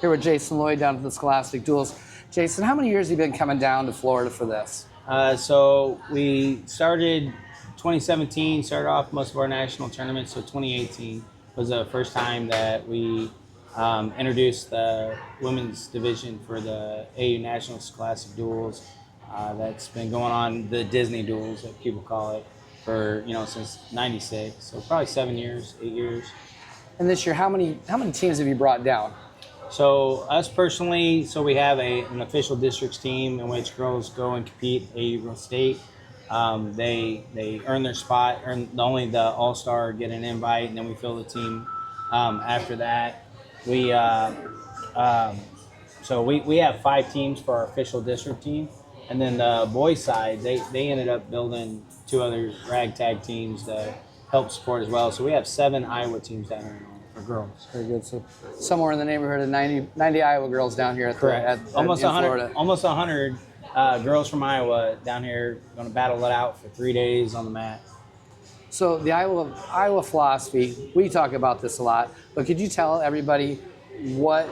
Here with Jason Loyd down at the Scholastic Duels. Jason, how many years have you been coming down to Florida for this? So we started 2017, started off most of our national tournaments, so 2018 was the first time that we introduced the women's division for the AU National Scholastic Duels. That's been going on, the Disney Duels that people call it, for since '96, so probably 7 years, 8 years. And this year, how many teams have you brought down? So us personally, so we have an official districts team in which girls go and compete at AU Girls State. They earn their spot, only the all-star get an invite, and then we fill the team after that. We have 5 teams for our official district team, and then the boys side, they ended up building 2 other ragtag teams to help support as well. So we have 7 Iowa teams down here for girls. Very good. So somewhere in the neighborhood of 90 Iowa girls down here at almost 100 Florida. Almost 100 girls from Iowa down here going to battle it out for 3 days on the mat. So the Iowa philosophy, we talk about this a lot, but could you tell everybody what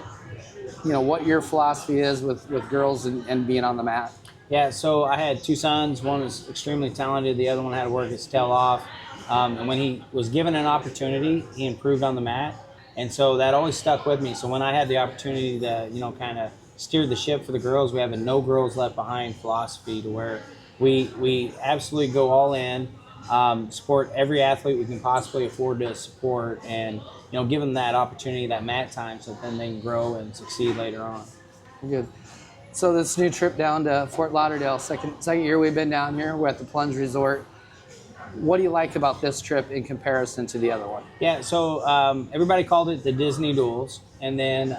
your philosophy is with girls and being on the mat? Yeah, so I had 2 sons. One was extremely talented. The other one had to work his tail off. And when he was given an opportunity, he improved on the mat. And so that always stuck with me. So when I had the opportunity to, kind of steer the ship for the girls, we have a no girls left behind philosophy to where we absolutely go all in, support every athlete we can possibly afford to support, and, give them that opportunity, that mat time, so that then they can grow and succeed later on. Good. So this new trip down to Fort Lauderdale, second year we've been down here. We're at the Plunge Resort. What do you like about this trip in comparison to the other one? Yeah, so everybody called it the Disney Duels, and then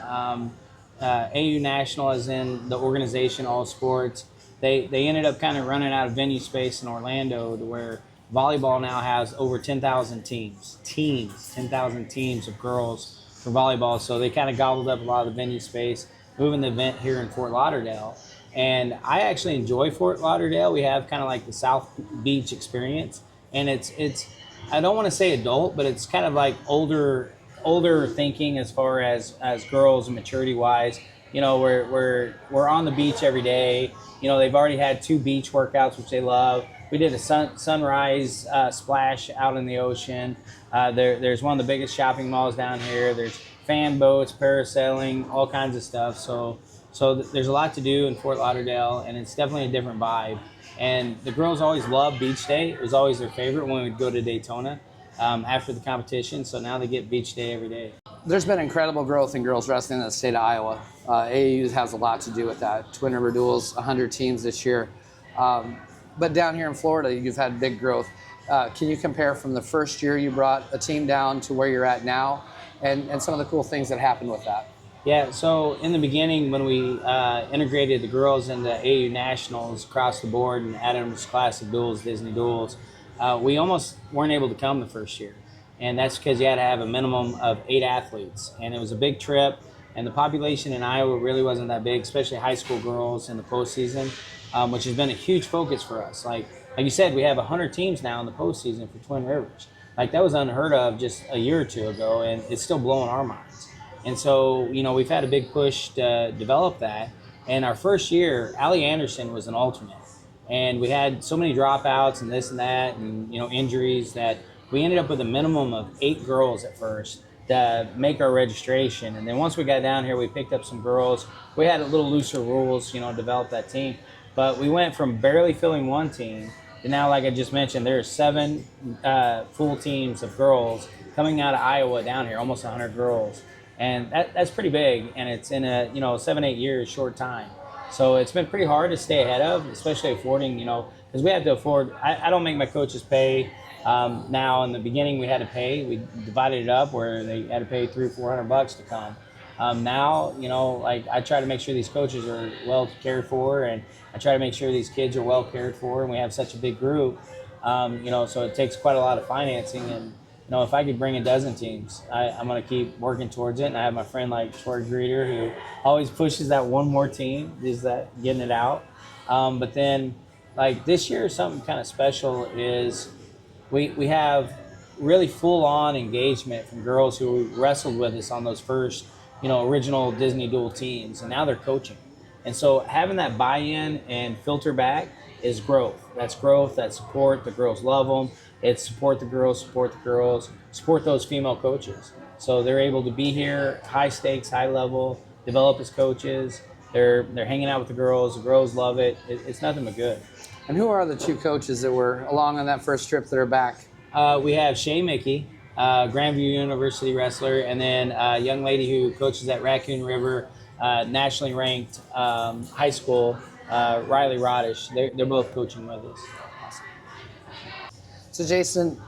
AU National, as in the organization, all sports, they ended up kind of running out of venue space in Orlando to where volleyball now has over 10,000 teams, 10,000 teams of girls for volleyball. So they kind of gobbled up a lot of the venue space, moving the event here in Fort Lauderdale. And I actually enjoy Fort Lauderdale. We have kind of like the South Beach experience. And it's I don't want to say adult, but it's kind of like older thinking as far as girls and maturity wise. We're on the beach every day. They've already had 2 beach workouts, which they love. We did a sunrise splash out in the ocean. There's one of the biggest shopping malls down here. There's fan boats, parasailing, all kinds of stuff. So there's a lot to do in Fort Lauderdale, and it's definitely a different vibe. And the girls always loved beach day. It was always their favorite when we'd go to Daytona after the competition. So now they get beach day every day. There's been incredible growth in girls wrestling in the state of Iowa. AAU has a lot to do with that. Twin River Duels, 100 teams this year. But down here in Florida, you've had big growth. Can you compare from the first year you brought a team down to where you're at now, and some of the cool things that happened with that? Yeah, so in the beginning, when we integrated the girls into AU Nationals across the board and added them to Scholastic Duels, Disney Duels, we almost weren't able to come the first year. And that's because you had to have a minimum of 8 athletes. And it was a big trip, and the population in Iowa really wasn't that big, especially high school girls in the postseason, which has been a huge focus for us. Like you said, we have 100 teams now in the postseason for Twin Rivers. Like, that was unheard of just a year or 2 ago, and it's still blowing our minds. And so, we've had a big push to develop that. And our first year, Allie Anderson was an alternate. And we had so many dropouts and this and that and, injuries that we ended up with a minimum of 8 girls at first to make our registration. And then once we got down here, we picked up some girls. We had a little looser rules, develop that team. But we went from barely filling 1 team to now, like I just mentioned, there are 7 full teams of girls coming out of Iowa down here, almost 100 girls. And that's pretty big, and it's in a 7-8 years short time. So it's been pretty hard to stay ahead of, especially affording, because we had to afford. I don't make my coaches pay now. In the beginning, we had to pay. We divided it up where they had to pay $300-400 to come. Now, I try to make sure these coaches are well cared for, and I try to make sure these kids are well cared for, and we have such a big group, so it takes quite a lot of financing. And if I could bring a dozen teams, I'm going to keep working towards it. And I have my friend like Troy Greeter, who always pushes that one more team, is that getting it out. But then, like this year, something kind of special is we have really full-on engagement from girls who wrestled with us on those first original Disney Dual teams, and now they're coaching. And so having that buy-in and filter back is growth. That's growth, that's support. The girls love them. It's support the girls, support those female coaches. So they're able to be here, high stakes, high level, develop as coaches. They're hanging out with the girls. The girls love it. It's nothing but good. And who are the two coaches that were along on that first trip that are back? We have Shay Mickey, Grandview University wrestler, and then a young lady who coaches at Raccoon River, nationally ranked high school, Riley Rodish. They're both coaching with us. Awesome. So Jason,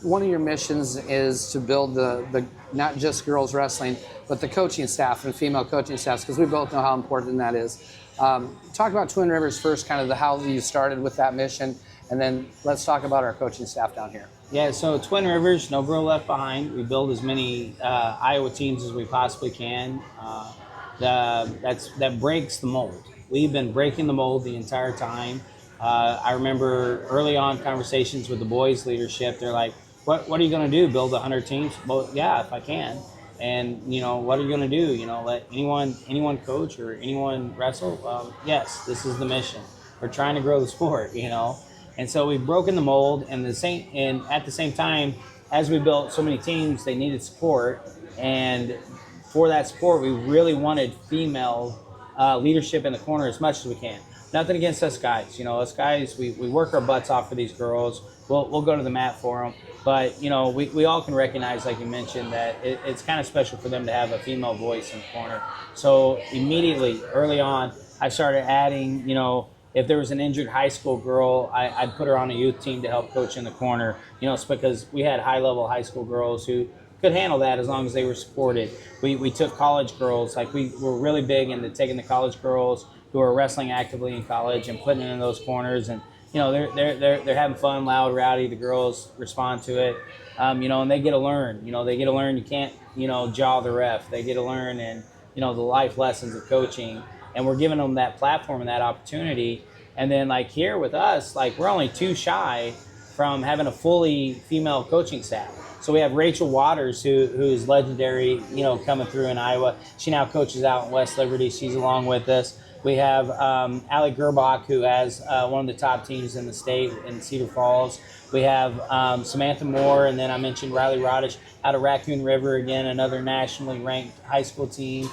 one of your missions is to build the not just girls wrestling, but the coaching staff and female coaching staffs, because we both know how important that is. Talk about Twin Rivers first, kind of how you started with that mission, and then let's talk about our coaching staff down here. Yeah, so Twin Rivers, no girl left behind. We build as many Iowa teams as we possibly can. That breaks the mold. We've been breaking the mold the entire time. I remember early on conversations with the boys' leadership. They're like, "What are you going to do? Build 100 teams?" Well, yeah, if I can. And what are you going to do? Let anyone coach or anyone wrestle? Yes, this is the mission. We're trying to grow the sport. And so we've broken the mold. And at the same time, as we built so many teams, they needed support. And for that support, we really wanted female leadership in the corner as much as we can. Nothing against us guys. Us guys, we work our butts off for these girls. We'll go to the mat for them. But, we all can recognize, like you mentioned, that it's kind of special for them to have a female voice in the corner. So immediately, early on, I started adding, if there was an injured high school girl, I'd put her on a youth team to help coach in the corner. It's because we had high-level high school girls who could handle that as long as they were supported. We took college girls. Like, we were really big into taking the college girls who are wrestling actively in college and putting them in those corners. And they're having fun, loud, rowdy. The girls respond to it, and they get to learn. They get to learn. You can't, jaw the ref. They get to learn, and the life lessons of coaching. And we're giving them that platform and that opportunity. And then, like here with us, like we're only too shy from having a fully female coaching staff. So we have Rachel Waters, who's legendary, coming through in Iowa. She now coaches out in West Liberty. She's along with us. We have Allie Gerbach, who has one of the top teams in the state in Cedar Falls. We have Samantha Moore, and then I mentioned Riley Rodish out of Raccoon River, again, another nationally ranked high school team.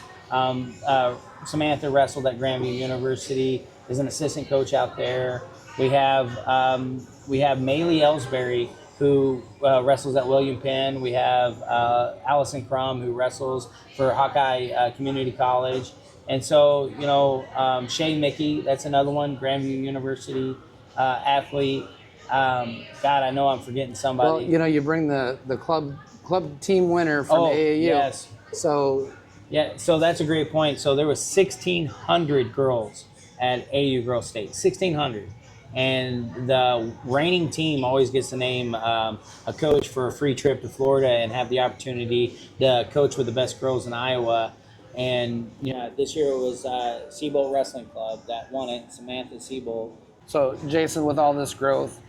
Samantha wrestled at Grandview University, is an assistant coach out there. We have Maylee Ellsbury, who wrestles at William Penn. We have Allison Crum, who wrestles for Hawkeye Community College. And so, Shay Mickey, that's another one, Grandview University athlete. God, I know I'm forgetting somebody. Well, you bring the club team winner from AAU. Yes. So that's a great point. So there was 1,600 girls at AAU Girls State, 1,600. And the reigning team always gets to name a coach for a free trip to Florida and have the opportunity to coach with the best girls in Iowa. And this year it was Seabolt Wrestling Club that won it, Samantha Seabolt. So Jason, with all this growth,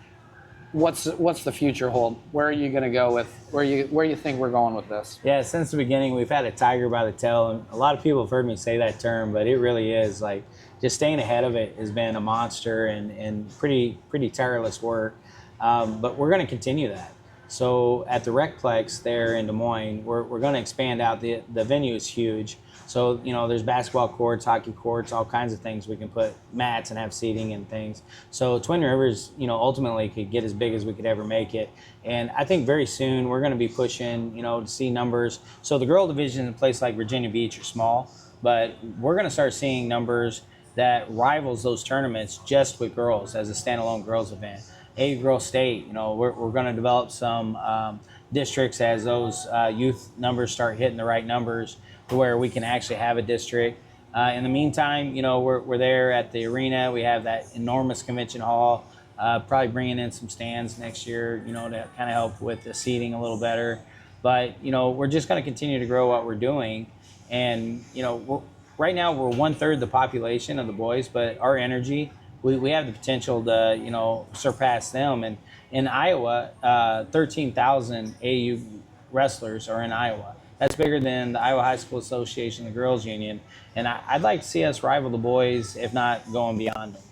what's the future hold? Where are you going to go with where you think we're going with this? Yeah, since the beginning we've had a tiger by the tail, and a lot of people have heard me say that term, but it really is like just staying ahead of it has been a monster and pretty tireless work. But we're going to continue that. So at the Recplex there in Des Moines, we're going to expand out. The venue is huge. So, there's basketball courts, hockey courts, all kinds of things. We can put mats and have seating and things. So Twin Rivers, ultimately could get as big as we could ever make it. And I think very soon we're going to be pushing, to see numbers. So the girl division in a place like Virginia Beach are small, but we're going to start seeing numbers that rivals those tournaments just with girls as a standalone girls event. AU Girls State, we're going to develop some districts as those youth numbers start hitting the right numbers, to where we can actually have a district. In the meantime, we're there at the arena. We have that enormous convention hall, probably bringing in some stands next year, to kind of help with the seating a little better. But, we're just going to continue to grow what we're doing. And, right now we're 1/3 the population of the boys, but our energy, we have the potential to, surpass them. And in Iowa, 13,000 AU wrestlers are in Iowa. That's bigger than the Iowa High School Association, the Girls Union, and I'd like to see us rival the boys, if not going beyond them.